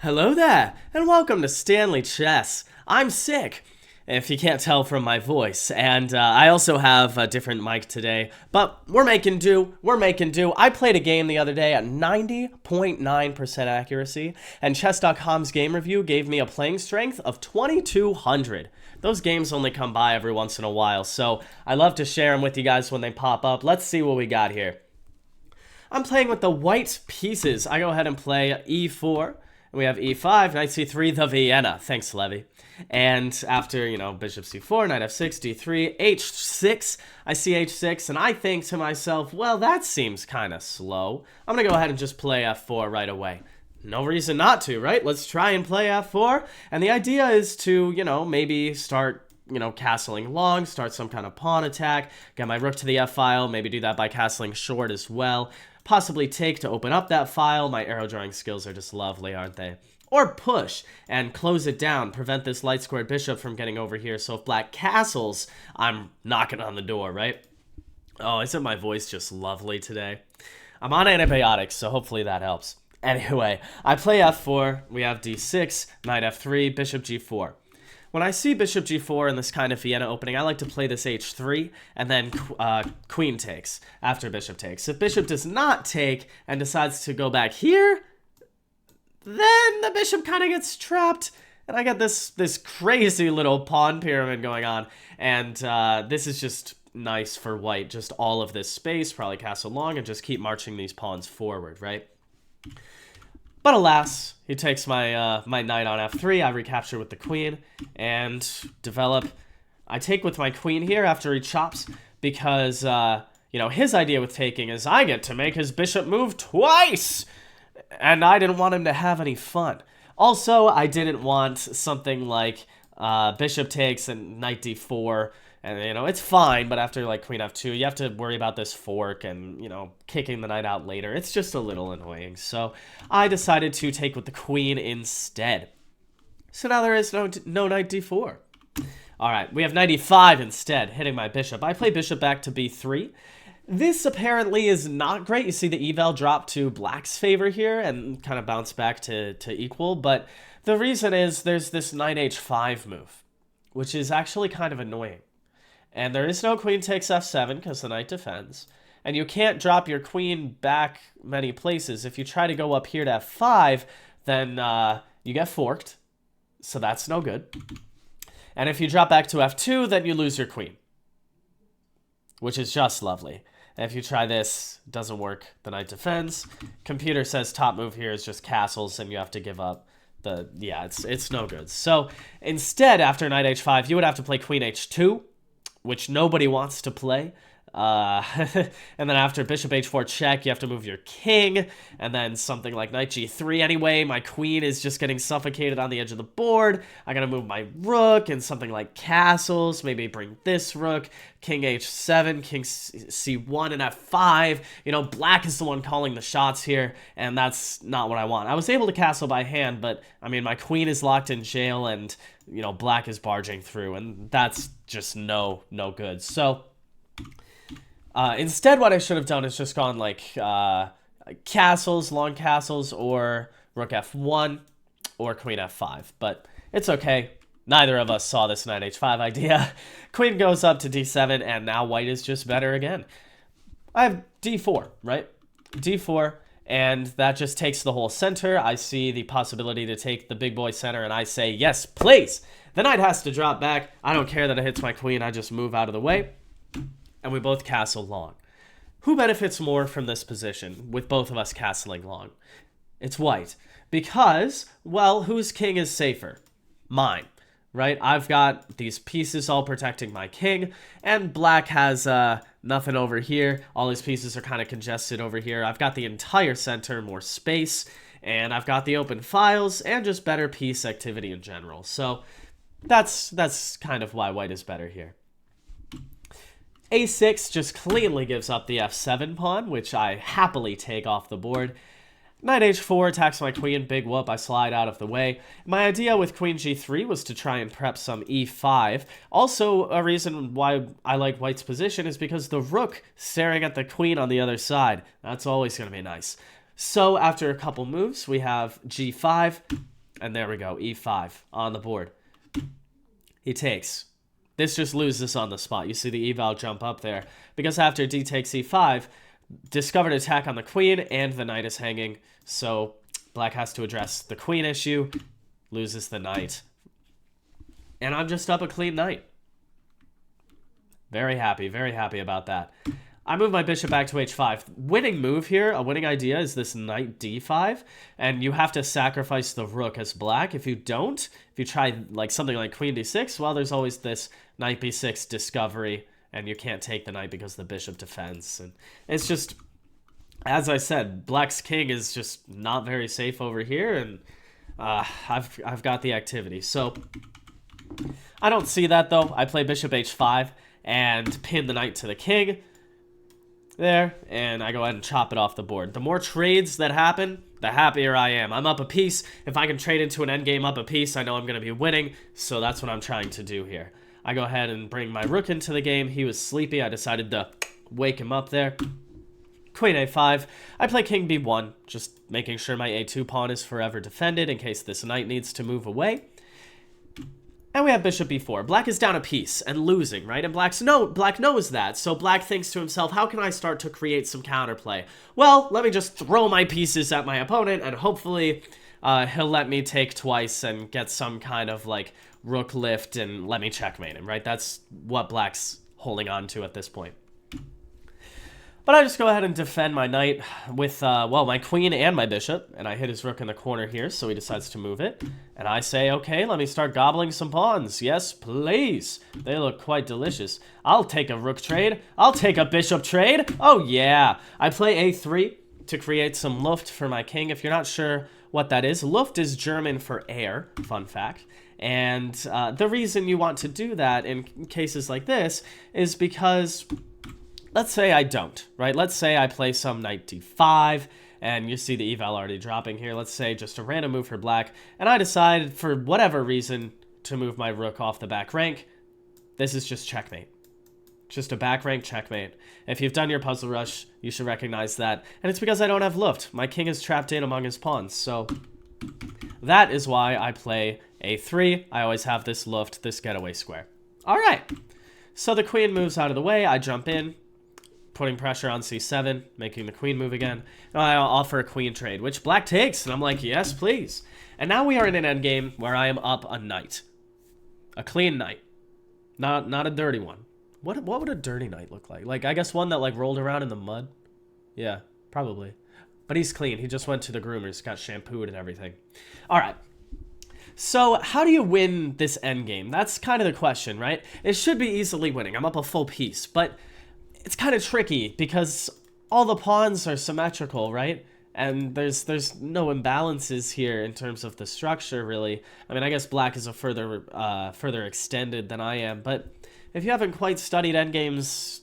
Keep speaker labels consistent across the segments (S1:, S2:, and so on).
S1: Hello there, and welcome to Stanley Chess. I'm sick, if you can't tell from my voice, and I also have a different mic today, but we're making do, I played a game the other day at 90.9% accuracy, and Chess.com's game review gave me a playing strength of 2200. Those games only come by every once in a while, so I love to share them with you guys when they pop up. Let's see what we got here. I'm playing with the white pieces. I go ahead and play e4. We have e5, knight c3, the Vienna. Thanks, Levy. And after, bishop c4, knight f6, d3, h6, I see h6, and I think to myself, well, that seems kind of slow. I'm going to go ahead and just play f4 right away. No reason not to, right? Let's try and play f4. And the idea is to, maybe start castling long, start some kind of pawn attack, get my rook to the f-file, maybe do that by castling short as well. Possibly take to open up that file. My arrow drawing skills are just lovely, aren't they? Or push and close it down, prevent this light squared bishop from getting over here. So if black castles, I'm knocking on the door, right? Oh, isn't my voice just lovely today? I'm on antibiotics, so hopefully that helps. Anyway, I play f4, we have d6, knight f3, bishop g4. When I see bishop g4 in this kind of Vienna opening, I like to play this h3 and then queen takes after bishop takes. If bishop does not take and decides to go back here, then the bishop kind of gets trapped. And I get this crazy little pawn pyramid going on. And this is just nice for white. Just all of this space, probably castle long, and just keep marching these pawns forward, right? But alas, he takes my my knight on f3, I recapture with the queen, and develop. I take with my queen here after he chops, because, his idea with taking is I get to make his bishop move twice! And I didn't want him to have any fun. Also, I didn't want something like bishop takes and knight d4, and, it's fine, but after, queen f2, you have to worry about this fork and, kicking the knight out later. It's just a little annoying. So I decided to take with the queen instead. So now there is no knight d4. All right, we have knight e5 instead, hitting my bishop. I play bishop back to b3. This apparently is not great. You see the eval drop to black's favor here and kind of bounce back to equal. But the reason is there's this knight h5 move, which is actually kind of annoying. And there is no queen takes f7 because the knight defends. And you can't drop your queen back many places. If you try to go up here to f5, then you get forked. So that's no good. And if you drop back to f2, then you lose your queen, which is just lovely. And if you try this, it doesn't work. The knight defends. Computer says top move here is just castles, and you have to give up. It's no good. So instead, after knight h5, you would have to play queen h2, which nobody wants to play. And then after bishop h4 check, you have to move your king, and then something like knight g3 anyway. My queen is just getting suffocated on the edge of the board. I gotta move my rook, and something like castles, maybe bring this rook, king h7, king c1, and f5. Black is the one calling the shots here, and that's not what I want. I was able to castle by hand, but, my queen is locked in jail, and, black is barging through, and that's just no good. So instead, what I should have done is just gone castles, long castles, or rook f1, or queen f5. But it's okay. Neither of us saw this knight h5 idea. Queen goes up to d7, and now white is just better again. I have d4, right? d4, and that just takes the whole center. I see the possibility to take the big boy center, and I say, yes, please. The knight has to drop back. I don't care that it hits my queen. I just move out of the way. And we both castle long. Who benefits more from this position, with both of us castling long? It's white. Because, well, whose king is safer? Mine, right? I've got these pieces all protecting my king, and black has nothing over here. All his pieces are kind of congested over here. I've got the entire center, more space, and I've got the open files, and just better piece activity in general. So that's kind of why white is better here. a6 just cleanly gives up the f7 pawn, which I happily take off the board. Knight h4 attacks my queen, big whoop, I slide out of the way. My idea with queen g3 was to try and prep some e5. Also, a reason why I like white's position is because the rook staring at the queen on the other side. That's always going to be nice. So after a couple moves, we have g5, And there we go, e5 on the board. He takes. This just loses on the spot. You see the eval jump up there. Because after d takes e5, discovered attack on the queen, and the knight is hanging. So black has to address the queen issue, loses the knight. And I'm just up a clean knight. Very happy about that. I move my bishop back to h5. Winning move here, a winning idea is this knight d5, and you have to sacrifice the rook as black. If you don't, if you try like something like queen d6, well, there's always this knight b6 discovery, and you can't take the knight because the bishop defends. And it's just, as I said, black's king is just not very safe over here, and I've got the activity. So I don't see that though. I play bishop h5 and pin the knight to the king. There, and I go ahead and chop it off the board. The more trades that happen, the happier I am. I'm up a piece. If I can trade into an endgame up a piece, I know I'm going to be winning, so that's what I'm trying to do here. I go ahead and bring my rook into the game. He was sleepy. I decided to wake him up there. Queen a5. I play king b1, just making sure my a2 pawn is forever defended in case this knight needs to move away. And we have bishop b4. Black is down a piece and losing, right? And black knows that, so black thinks to himself, how can I start to create some counterplay? Well, let me just throw my pieces at my opponent, and hopefully he'll let me take twice and get some kind of, like, rook lift and let me checkmate him, right? That's what black's holding on to at this point. But I just go ahead and defend my knight with, well, my queen and my bishop. And I hit his rook in the corner here, so he decides to move it. And I say, okay, let me start gobbling some pawns. Yes, please. They look quite delicious. I'll take a rook trade. I'll take a bishop trade. Oh, yeah. I play a3 to create some Luft for my king. If you're not sure what that is, Luft is German for air, fun fact. And the reason you want to do that in cases like this is because... let's say I don't, right? Let's say I play some knight d5, and you see the eval already dropping here. Let's say just a random move for black, and I decide, for whatever reason, to move my rook off the back rank. This is just checkmate. Just a back rank checkmate. If you've done your puzzle rush, you should recognize that. And it's because I don't have Luft. My king is trapped in among his pawns, so that is why I play a3. I always have this Luft, this getaway square. All right. So the queen moves out of the way. I jump in, putting pressure on c7, making the queen move again. And I offer a queen trade, which black takes, and I'm like, yes, please. And now we are in an endgame where I am up a knight. A clean knight. Not a dirty one. What would a dirty knight look like? Like, I guess one that, like, rolled around in the mud? Yeah, probably. But he's clean. He just went to the groomers, got shampooed and everything. All right. So, how do you win this endgame? That's kind of the question, right? It should be easily winning. I'm up a full piece, but... it's kind of tricky because all the pawns are symmetrical, right? And there's no imbalances here in terms of the structure, really. I mean, I guess black is a further extended than I am, but if you haven't quite studied endgames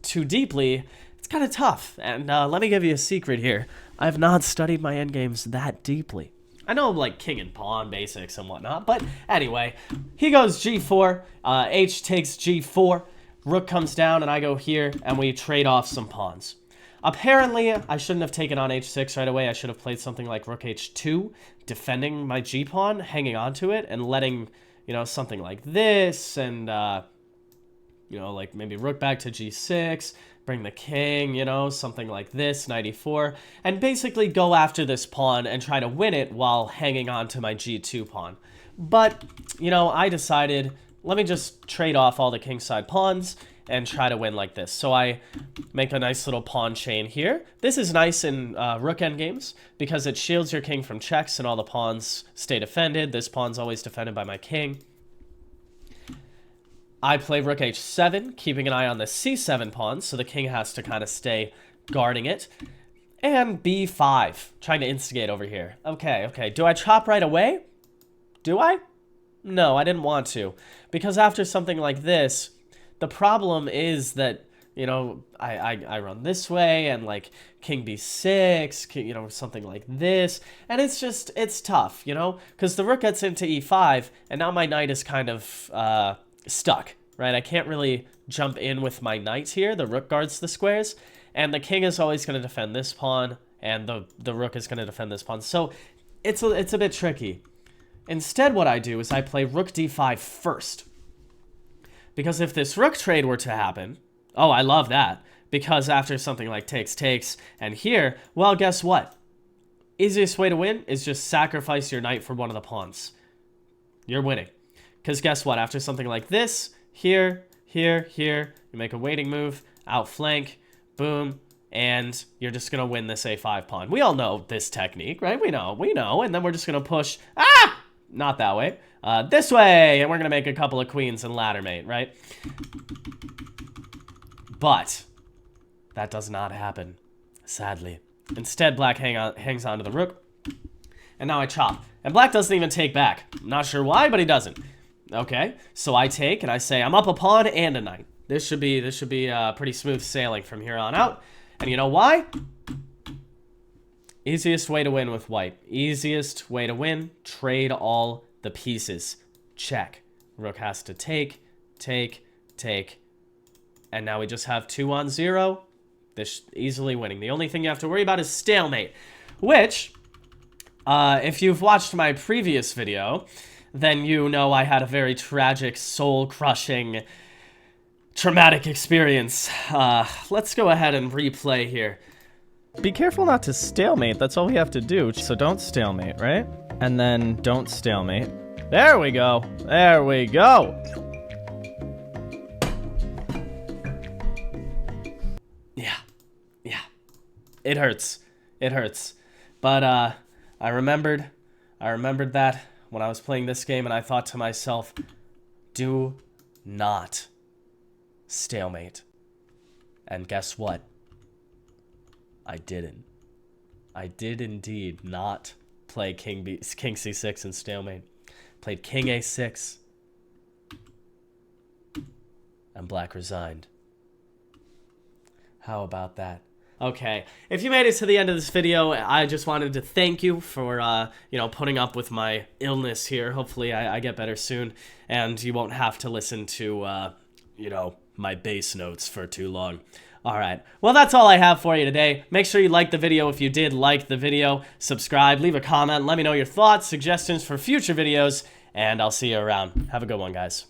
S1: too deeply, it's kind of tough. And let me give you a secret here. I have not studied my endgames that deeply. I know, like, king and pawn basics and whatnot, but anyway, he goes g4, h takes g4, rook comes down, and I go here, and we trade off some pawns. Apparently, I shouldn't have taken on h6 right away. I should have played something like rook h2, defending my g-pawn, hanging onto it, and letting, you know, something like this, and, you know, like maybe rook back to g6, bring the king, you know, something like this, knight e4, and basically go after this pawn and try to win it while hanging on to my g2 pawn. But, you know, I decided... let me just trade off all the kingside pawns and try to win like this. So I make a nice little pawn chain here. This is nice in rook endgames because it shields your king from checks and all the pawns stay defended. This pawn's always defended by my king. I play rook h7, keeping an eye on the c7 pawn, so the king has to kind of stay guarding it. And b5, trying to instigate over here. Okay. Do I chop right away? Do I? No, I didn't want to, because after something like this, the problem is that, you know, I run this way, and, like, king b6, you know, something like this, and it's just, it's tough, you know, because the rook gets into e5, and now my knight is kind of stuck, right? I can't really jump in with my knight here. The rook guards the squares, and the king is always going to defend this pawn, and the rook is going to defend this pawn, so it's a bit tricky. Instead, what I do is I play rook d5 first. Because if this rook trade were to happen, oh, I love that. Because after something like takes, and here, well, guess what? Easiest way to win is just sacrifice your knight for one of the pawns. You're winning. Because guess what? After something like this, here, you make a waiting move, outflank, boom, and you're just going to win this a5 pawn. We all know this technique, right? We know. And then we're just going to push, not that way, this way, and we're going to make a couple of queens and ladder mate, right? But that does not happen, sadly. Instead, black hangs onto the rook, and now I chop. And black doesn't even take back. Not sure why, but he doesn't. Okay, so I take, and I say, I'm up a pawn and a knight. This should be pretty smooth sailing from here on out. And you know why? Easiest way to win with white. Easiest way to win, trade all the pieces. Check. Rook has to take. And now we just have 2 on 0. This easily winning. The only thing you have to worry about is stalemate. Which, if you've watched my previous video, then you know I had a very tragic, soul-crushing, traumatic experience. Let's go ahead and replay here. Be careful not to stalemate, that's all we have to do. So don't stalemate, right? And then don't stalemate. There we go. There we go. Yeah. It hurts. It hurts. But I remembered that when I was playing this game, and I thought to myself, do not stalemate. And guess what? I didn't. I did indeed not play king c6 and stalemate. Played king a6. And black resigned. How about that? Okay, if you made it to the end of this video, I just wanted to thank you for, putting up with my illness here. Hopefully I get better soon, and you won't have to listen to, my bass notes for too long. Alright, well that's all I have for you today. Make sure you like the video if you did like the video. Subscribe, leave a comment, let me know your thoughts, suggestions for future videos, and I'll see you around. Have a good one, guys.